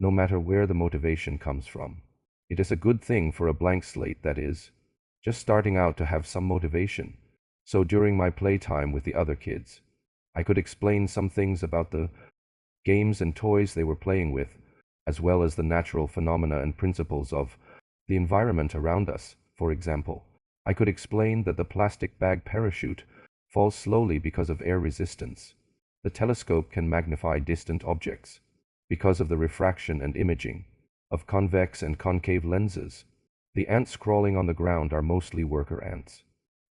no matter where the motivation comes from. It is a good thing for a blank slate, that is, just starting out, to have some motivation. So during my playtime with the other kids, I could explain some things about the games and toys they were playing with, as well as the natural phenomena and principles of the environment around us. For example, I could explain that the plastic bag parachute falls slowly because of air resistance. The telescope can magnify distant objects because of the refraction and imaging of convex and concave lenses. The ants crawling on the ground are mostly worker ants.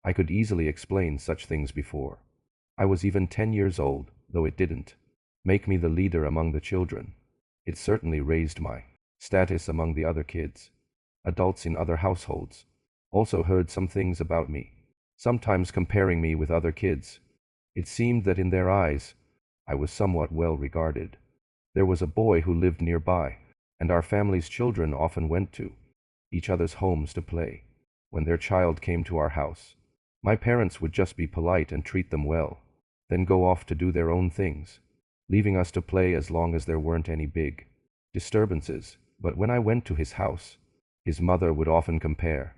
I could easily explain such things before I was even 10 years old, though it didn't make me the leader among the children. It certainly raised my status among the other kids. Adults in other households also heard some things about me, sometimes comparing me with other kids. It seemed that in their eyes, I was somewhat well regarded. There was a boy who lived nearby, and our family's children often went to each other's homes to play. When their child came to our house, my parents would just be polite and treat them well, then go off to do their own things, leaving us to play as long as there weren't any big disturbances. But when I went to his house, his mother would often compare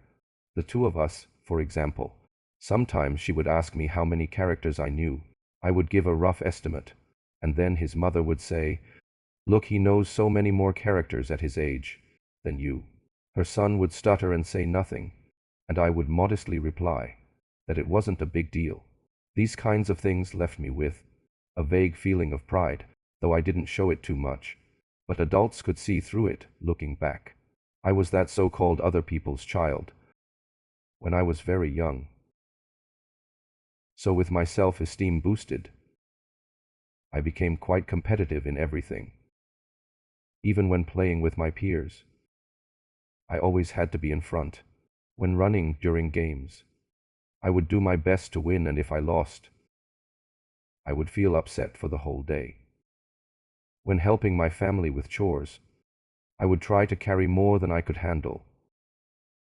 the two of us. For example, sometimes she would ask me how many characters I knew. I would give a rough estimate, and then his mother would say, "Look, he knows so many more characters at his age than you." Her son would stutter and say nothing, and I would modestly reply that it wasn't a big deal. These kinds of things left me with a vague feeling of pride, though I didn't show it too much. But adults could see through it, looking back. I was that so-called other people's child when I was very young. So with my self-esteem boosted, I became quite competitive in everything. Even when playing with my peers, I always had to be in front. When running during games, I would do my best to win, and if I lost, I would feel upset for the whole day. When helping my family with chores, I would try to carry more than I could handle,